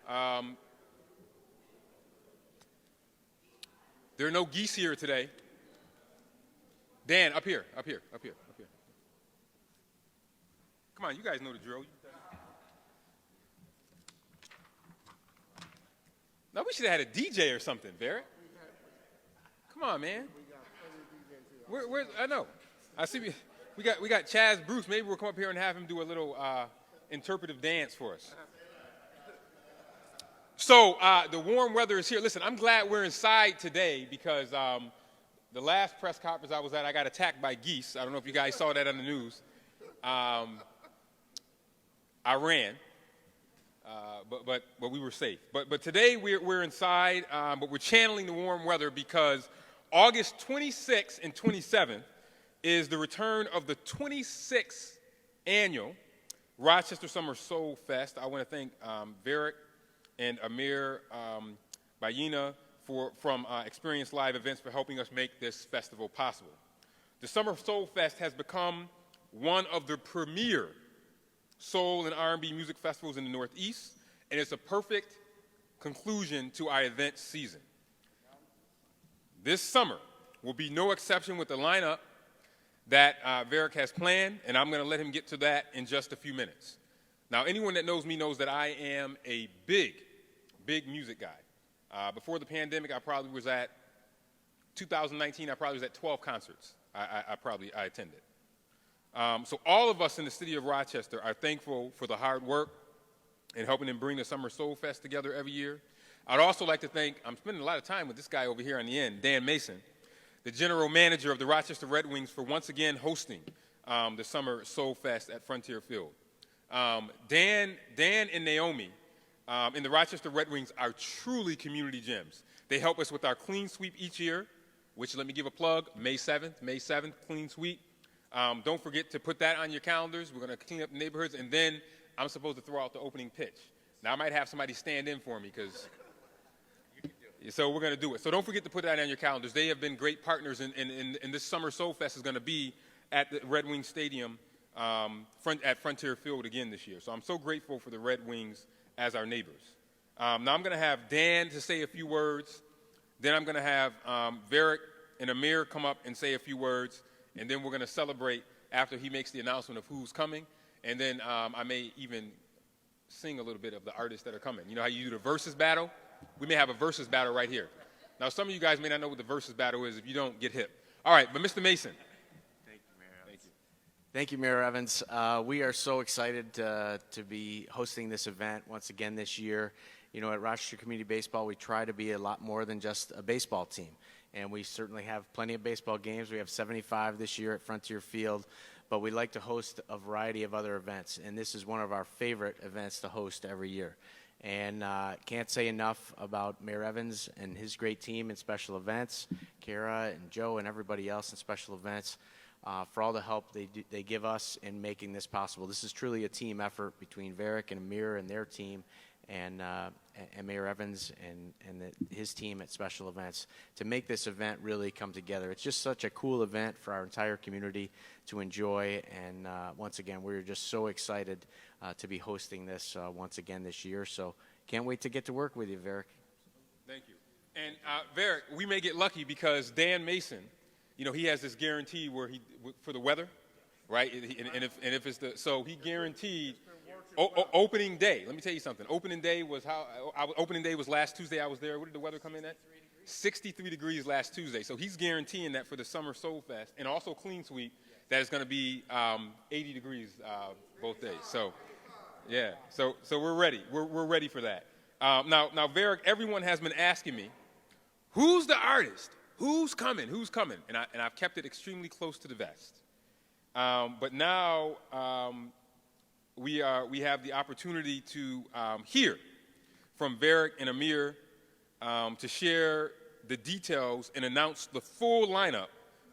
Um, there are no geese here today. Dan, up here. Come on, you guys know the drill. No, we should have had a DJ or something, Barrett. Come on, man. Where, I know. I see we got Chaz Bruce. Maybe we'll come up here and have him do a little interpretive dance for us. So the warm weather is here. Listen, I'm glad we're inside today because the last press conference I was at, I got attacked by geese. I don't know if you guys saw that on the news. I ran. But we were safe. But today we're inside, but we're channeling the warm weather because August 26th and 27th is the return of the 26th annual Rochester Summer Soul Fest. I want to thank Varick and Amir Bayina from Experience Live Events for helping us make this festival possible. The Summer Soul Fest has become one of the premier soul and R&B music festivals in the Northeast, and it's a perfect conclusion to our event season. This summer will be no exception with the lineup that Varick has planned, and I'm going to let him get to that in just a few minutes. Now, anyone that knows me knows that I am a big music guy. Before the pandemic, I 2019, I probably was at 12 concerts I attended. So all of us in the city of Rochester are thankful for the hard work in helping them bring the Summer Soul Fest together every year. I'd also like to thank, I'm spending a lot of time with this guy over here on the end, Dan Mason, the general manager of the Rochester Red Wings, for once again hosting the Summer Soul Fest at Frontier Field. Dan and Naomi in the Rochester Red Wings are truly community gems. They help us with our clean sweep each year, which, let me give a plug, May 7th, clean sweep. Don't forget to put that on your calendars. We're going to clean up the neighborhoods, and then I'm supposed to throw out the opening pitch. Now, I might have somebody stand in for me, so we're going to do it. So don't forget to put that on your calendars. They have been great partners, and this Summer Soul Fest is going to be at the Red Wings Stadium at Frontier Field again this year. So I'm so grateful for the Red Wings as our neighbors. Now I'm going to have Dan to say a few words. Then I'm going to have Varick and Amir come up and say a few words. And then we're going to celebrate after he makes the announcement of who's coming. And then I may even sing a little bit of the artists that are coming. You know how you do the versus battle? We may have a versus battle right here. Now, some of you guys may not know what the versus battle is if you don't get hip. All right, but Mr. Mason. Thank you, Mayor Evans. Thank you, Mayor Evans. We are so excited to be hosting this event once again this year. You know, at Rochester Community Baseball, we try to be a lot more than just a baseball team. And we certainly have plenty of baseball games. We have 75 this year at Frontier Field, but we like to host a variety of other events, and this is one of our favorite events to host every year. And can't say enough about Mayor Evans and his great team in special events, Kara and Joe and everybody else in special events, for all the help they give us in making this possible. This is truly a team effort between Varick and Amir and their team, and Mayor Evans and his team at special events to make this event really come together. It's just such a cool event for our entire community to enjoy, and once again, we're just so excited to be hosting this once again this year. So can't wait to get to work with you, Varick. Thank you. And Varick, we may get lucky because Dan Mason, you know, he has this guarantee where for the weather, right? And if it's so he guaranteed. Opening day. Let me tell you something. Opening day was last Tuesday. I was there. What did the weather come in at? 63 degrees last Tuesday. So he's guaranteeing that for the Summer Soul Fest and also Clean Sweep that it's going to be 80 degrees both days. So, yeah. So we're ready. We're ready for that. Now, Varick, everyone has been asking me, who's the artist? Who's coming? Who's coming? And I've kept it extremely close to the vest. But now. We have the opportunity to hear from Varick and Amir to share the details and announce the full lineup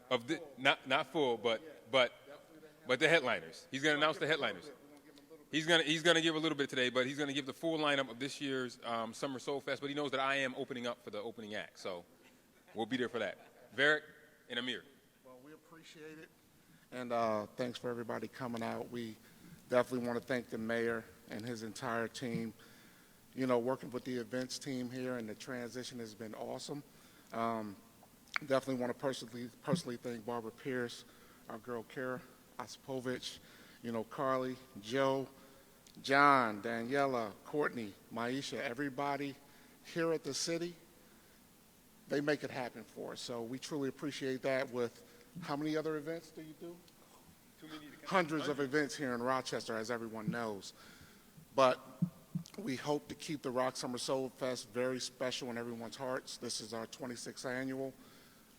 of the not full, but the headliners. He's going to announce the headliners. He's going to give a little bit today, but he's going to give the full lineup of this year's Summer Soul Fest. But he knows that I am opening up for the opening act, so we'll be there for that. Varick and Amir. Well, we appreciate it, and thanks for everybody coming out. We definitely want to thank the mayor and his entire team working with the events team here, and the transition has been awesome. Definitely want to personally thank Barbara Pierce, our girl Kara Osipovich, Carly, Joe, John, Daniela, Courtney, Maisha, everybody here at the city. They make it happen for us. So we truly appreciate that. With how many other events do you do? Hundreds of events here in Rochester, as everyone knows. But we hope to keep the Rock Summer Soul Fest very special in everyone's hearts. This is our 26th annual,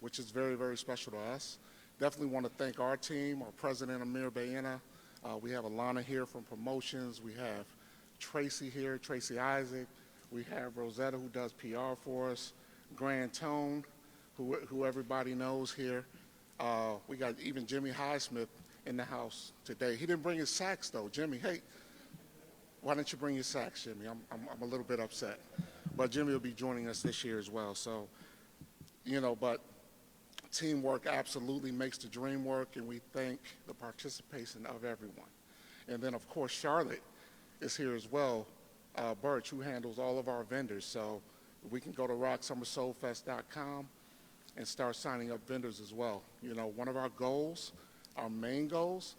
which is very, very special to us. Definitely want to thank our team, our president, Amir Bayena. We have Alana here from promotions. We have Tracy here, Tracy Isaac. We have Rosetta, who does PR for us. Grand Tone, who everybody knows here. We got even Jimmy Highsmith in the house today. He didn't bring his sax, though. Jimmy, hey, why don't you bring your sax, Jimmy? I'm a little bit upset. But Jimmy will be joining us this year as well. So, but teamwork absolutely makes the dream work, and we thank the participation of everyone. And then, of course, Charlotte is here as well, Birch, who handles all of our vendors. So we can go to rocksummersoulfest.com and start signing up vendors as well. One of our goals, our main goals,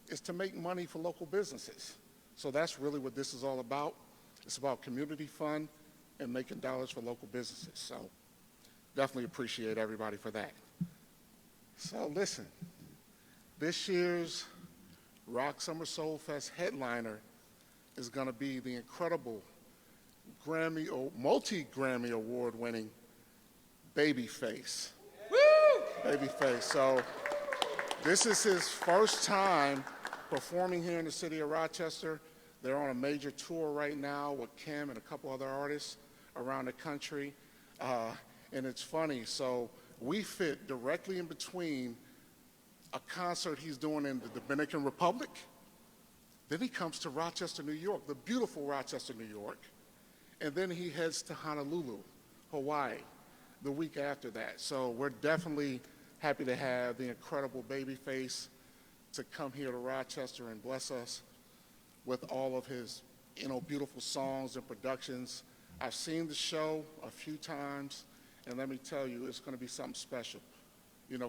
is to make money for local businesses. So that's really what this is all about. It's about community fun and making dollars for local businesses. So definitely appreciate everybody for that. So listen, this year's Rock Summer Soul Fest headliner is going to be the incredible multi-Grammy award-winning Babyface. Woo! Babyface. So this is his first time performing here in the city of Rochester. They're on a major tour right now with Kim and a couple other artists around the country. And it's funny, so we fit directly in between a concert he's doing in the Dominican Republic. Then he comes to Rochester, New York, the beautiful Rochester, New York. And then he heads to Honolulu, Hawaii, the week after that. So we're definitely happy to have the incredible Babyface to come here to Rochester and bless us with all of his, beautiful songs and productions. I've seen the show a few times, and let me tell you, it's going to be something special,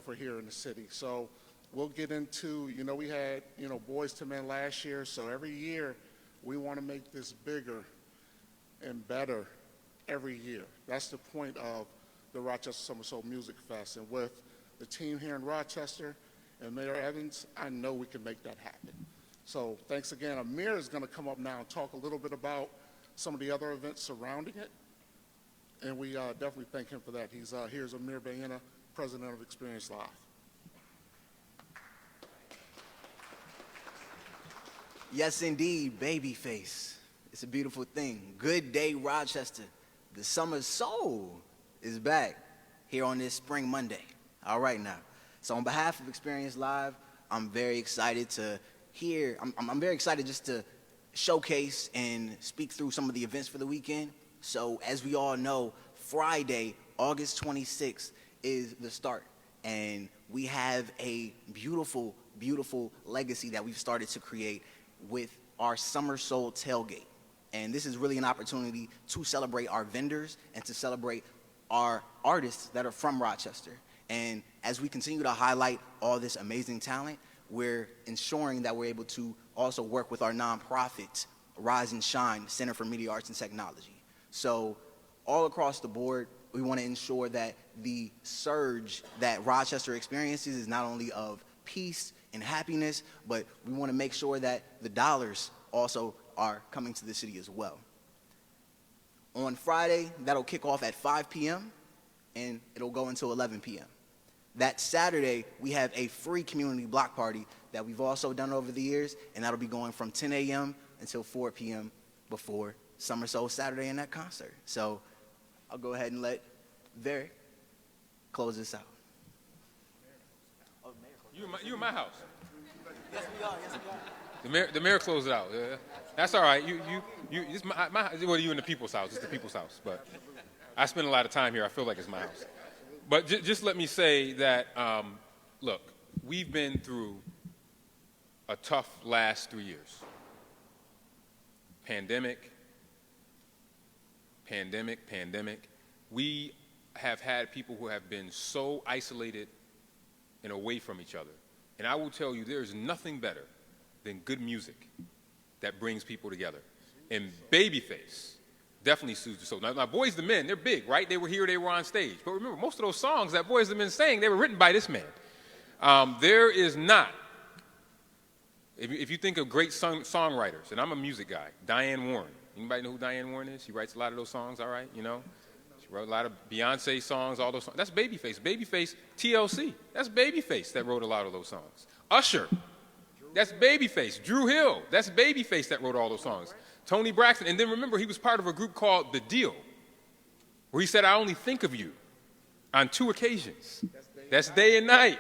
for here in the city. So we'll get into, we had, Boys to Men last year, so every year we want to make this bigger and better every year. That's the point of the Rochester Summer Soul Music Fest. And with the team here in Rochester and Mayor Evans, I know we can make that happen. So thanks again. Amir is going to come up now and talk a little bit about some of the other events surrounding it. And we definitely thank him for that. Here's Amir Bayena, president of Experience Live. Yes, indeed, Babyface. It's a beautiful thing. Good day, Rochester. The Summer Soul is back here on this Spring Monday. All right now. So on behalf of Experience Live, I'm very excited to hear, I'm very excited just to showcase and speak through some of the events for the weekend. So as we all know, Friday, August 26th is the start. And we have a beautiful, beautiful legacy that we've started to create with our Summer Soul Tailgate. And this is really an opportunity to celebrate our vendors and to celebrate our artists that are from Rochester. And as we continue to highlight all this amazing talent, we're ensuring that we're able to also work with our nonprofit, Rise and Shine Center for Media Arts and Technology. So all across the board, we want to ensure that the surge that Rochester experiences is not only of peace and happiness, but we want to make sure that the dollars also are coming to the city as well. On Friday, that'll kick off at 5 p.m. and it'll go until 11 p.m. That Saturday, we have a free community block party that we've also done over the years, and that'll be going from 10 a.m. until 4 p.m. before Summer Soul Saturday and that concert. So I'll go ahead and let Varick close this out. You in my house. Yes, we are. Yes, we are. The mayor closed it out. That's all right. This well, you in the people's house. It's the people's house. But I spend a lot of time here. I feel like it's my house. But just let me say that, look, we've been through a tough last 3 years. Pandemic, pandemic, we have had people who have been so isolated and away from each other. And I will tell you, there is nothing better than good music that brings people together. And Babyface definitely soothes the soul. Now, Boyz II Men, they're big, right? They were here, they were on stage. But remember, most of those songs that Boyz II Men sang, they were written by this man. There is not, if you think of great songwriters, and I'm a music guy, Diane Warren. Anybody know who Diane Warren is? She writes a lot of those songs, all right, you know? She wrote a lot of Beyonce songs, all those songs. That's Babyface. Babyface, TLC. That's Babyface that wrote a lot of those songs. Usher, that's Babyface. Drew Hill, that's Babyface that wrote all those songs. Tony Braxton, and then remember, he was part of a group called The Deal, where he said, I only think of you on 2 occasions. That's day and night.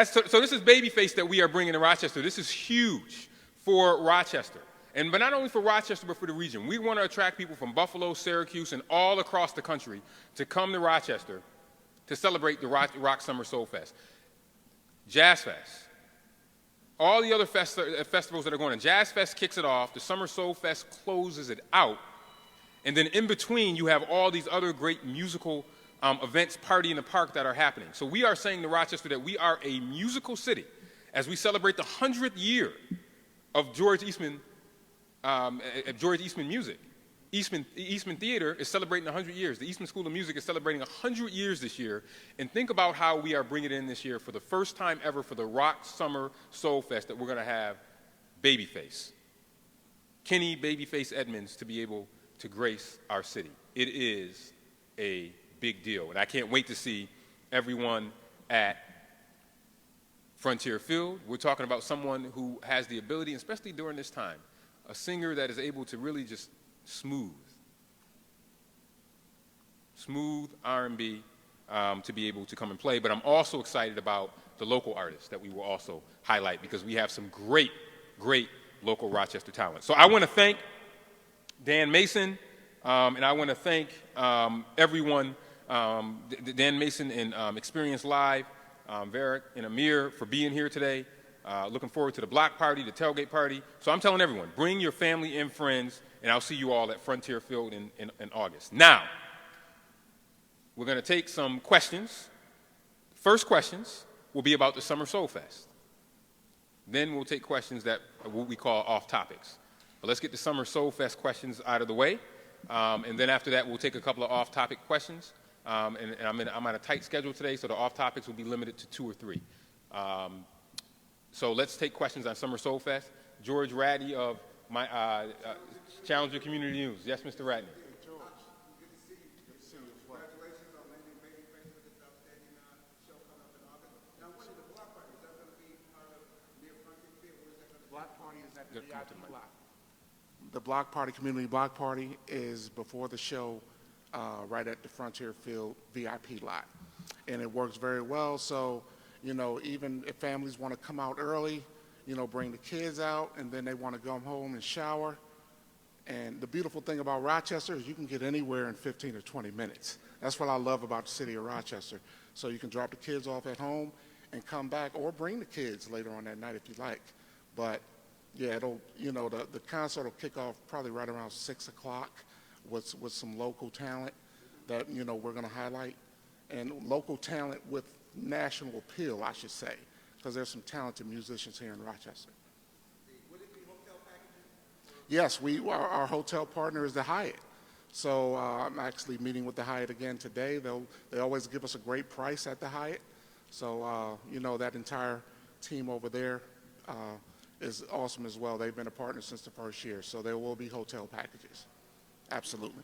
So this is Babyface that we are bringing to Rochester. This is huge for Rochester. But not only for Rochester, but for the region. We want to attract people from Buffalo, Syracuse, and all across the country to come to Rochester to celebrate the Rock Summer Soul Fest. Jazz Fest. All the other festivals that are going on. Jazz Fest kicks it off. The Summer Soul Fest closes it out. And then in between, you have all these other great musical events, Party in the Park, that are happening. So we are saying to Rochester that we are a musical city as we celebrate the 100th year of George Eastman music. Eastman Theater is celebrating 100 years. The Eastman School of Music is celebrating 100 years this year. And think about how we are bringing it in this year for the first time ever for the Rock Summer Soul Fest that we're going to have Babyface. Kenny Babyface Edmonds to be able to grace our city. It is a big deal. And I can't wait to see everyone at Frontier Field. We're talking about someone who has the ability, especially during this time, a singer that is able to really just smooth R&B to be able to come and play. But I'm also excited about the local artists that we will also highlight because we have some great, great local Rochester talent. So I want to thank Dan Mason, and I want to thank everyone, Dan Mason and Experience Live, Varick and Amir for being here today. Looking forward to the block party, the tailgate party. So I'm telling everyone, bring your family and friends, and I'll see you all at Frontier Field in August. Now, we're going to take some questions. First questions will be about the Summer Soul Fest. Then we'll take questions that are what we call off topics. But let's get the Summer Soul Fest questions out of the way. And then after that, we'll take a couple of off-topic questions. And I'm on a tight schedule today, so the off-topics will be limited to 2 or 3. So let's take questions on Summer Soul Fest. George Radney of my Challenger Community News. Yes, Mr. Radney. George, good to see you. Good to see you as well. Congratulations on landing Babyface with this outstanding show coming up in August. Now, what is the block party? Is that going to be part of near Frontier Field? Where is that going to be? Block party is at the VIP block. The block party, community block party, is before the show, right at the Frontier Field VIP lot, and it works very well. So, you know, even if families want to come out early, you know, bring the kids out, and then they want to go home and shower. And the beautiful thing about Rochester is you can get anywhere in 15 or 20 minutes. That's what I love about the city of Rochester. So you can drop the kids off at home and come back, or bring the kids later on that night if you like. But yeah, it'll, you know, the concert will kick off probably right around 6 o'clock with some local talent that, you know, we're going to highlight. And local talent with national appeal, I should say, because there's some talented musicians here in Rochester. Would it be hotel packages? Yes, our hotel partner is the Hyatt. So I'm actually meeting with the Hyatt again today. They always give us a great price at the Hyatt. So, you know, that entire team over there is awesome as well. They've been a partner since the first year. So there will be hotel packages. Absolutely.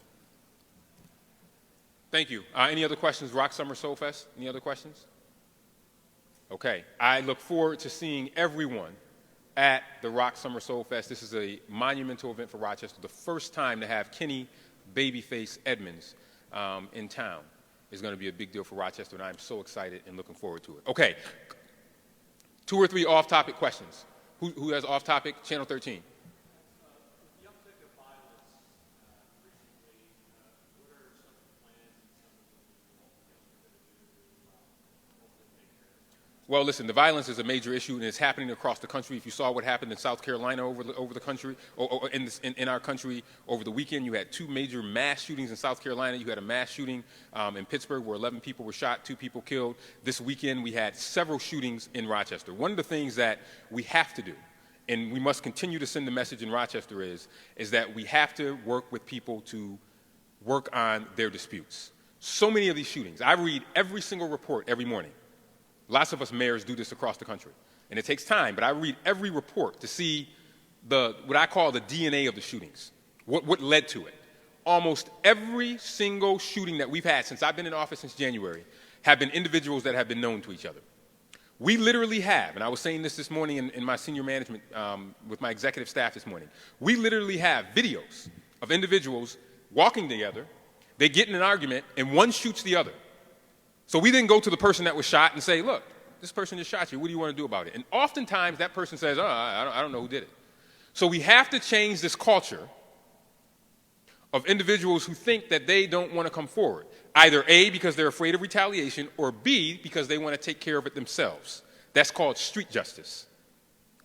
Thank you. Any other questions? Rock Summer Soul Fest? Any other questions? Okay. I look forward to seeing everyone at the Rock Summer Soul Fest. This is a monumental event for Rochester. The first time to have Kenny Babyface Edmonds in town is going to be a big deal for Rochester, and I'm so excited and looking forward to it. Okay. 2 or 3 off-topic questions. Who has off-topic? Channel 13. Well, listen, the violence is a major issue, and it's happening across the country. If you saw what happened in South Carolina over the country, or in our country over the weekend, you had 2 major mass shootings in South Carolina. You had a mass shooting in Pittsburgh where 11 people were shot, 2 people killed. This weekend, we had several shootings in Rochester. One of the things that we have to do, and we must continue to send the message in Rochester is that we have to work with people to work on their disputes. So many of these shootings, I read every single report every morning. Lots of us mayors do this across the country. And it takes time, but I read every report to see what I call the DNA of the shootings, what led to it. Almost every single shooting that we've had since I've been in office since January have been individuals that have been known to each other. We literally have, and I was saying this morning in my senior management with my executive staff this morning, we literally have videos of individuals walking together, they get in an argument, and one shoots the other. So we then go to the person that was shot and say, look, this person just shot you. What do you want to do about it? And oftentimes that person says, oh, I don't know who did it. So we have to change this culture of individuals who think that they don't want to come forward, either A, because they're afraid of retaliation, or B, because they want to take care of it themselves. That's called street justice.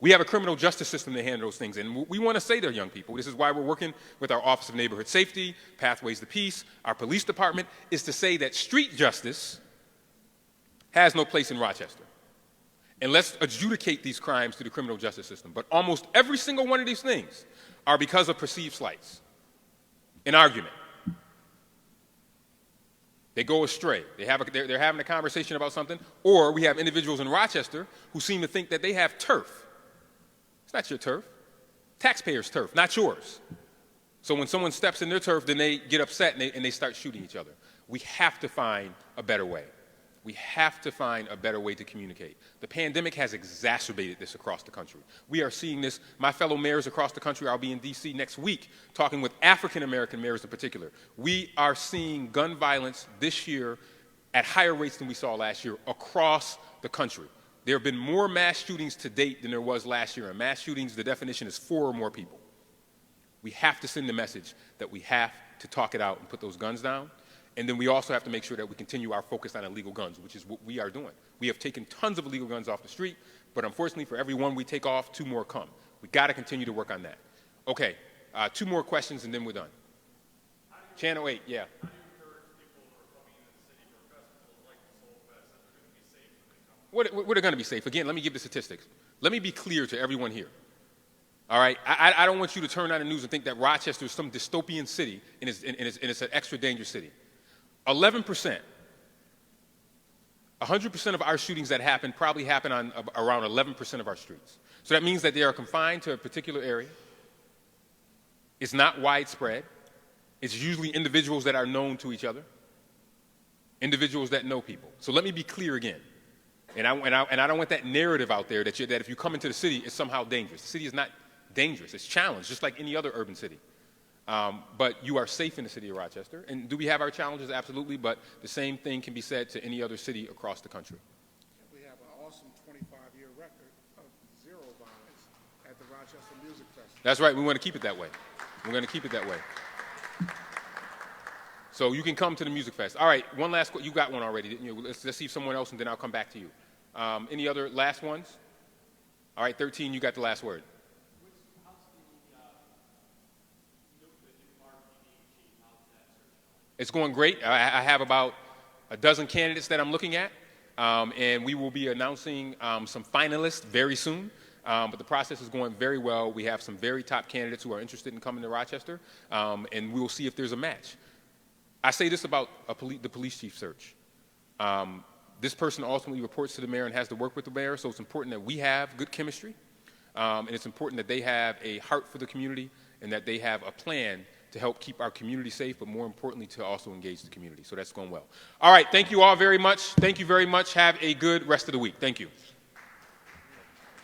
We have a criminal justice system to handle those things, and we want to say to young people, this is why we're working with our Office of Neighborhood Safety, Pathways to Peace, our police department, is to say that street justice has no place in Rochester. And let's adjudicate these crimes to the criminal justice system. But almost every single one of these things are because of perceived slights, an argument. They go astray. They're having a conversation about something, or we have individuals in Rochester who seem to think that they have turf. It's not your turf. Taxpayers' turf, not yours. So when someone steps in their turf, then they get upset and they start shooting each other. We have to find a better way. We have to find a better way to communicate. The pandemic has exacerbated this across the country. We are seeing this. My fellow mayors across the country, I'll be in D.C. next week talking with African-American mayors in particular. We are seeing gun violence this year at higher rates than we saw last year across the country. There have been more mass shootings to date than there was last year. And mass shootings, the definition is 4 or more people. We have to send the message that we have to talk it out and put those guns down. And then we also have to make sure that we continue our focus on illegal guns, which is what we are doing. We have taken tons of illegal guns off the street, but unfortunately for every one we take off, 2 more come. We've got to continue to work on that. Okay, 2 more questions and then we're done. Channel 8, yeah. What are going to be safe? Again, let me give the statistics. Let me be clear to everyone here. All right? I don't want you to turn on the news and think that Rochester is some dystopian city and it's an extra dangerous city. 11%. 100% of our shootings that happen probably happen on around 11% of our streets. So that means that they are confined to a particular area. It's not widespread. It's usually individuals that are known to each other, individuals that know people. So let me be clear again. And I don't want that narrative out there that if you come into the city, it's somehow dangerous. The city is not dangerous. It's challenged, just like any other urban city. But you are safe in the city of Rochester. And do we have our challenges? Absolutely. But the same thing can be said to any other city across the country. We have an awesome 25-year record of 0 violence at the Rochester Music Festival. That's right. We want to keep it that way. We're going to keep it that way. So you can come to the Music Fest. All right, one last question. You got one already, didn't you? Let's see if someone else, and then I'll come back to you. Any other last ones? All right, 13, you got the last word. It's going great. I have about a dozen candidates that I'm looking at, and we will be announcing some finalists very soon. But the process is going very well. We have some very top candidates who are interested in coming to Rochester, and we will see if there's a match. I say this about the police chief search. This person ultimately reports to the mayor and has to work with the mayor, so it's important that we have good chemistry, and it's important that they have a heart for the community and that they have a plan to help keep our community safe, but more importantly, to also engage the community. So that's going well. All right, thank you all very much. Thank you very much. Have a good rest of the week. Thank you.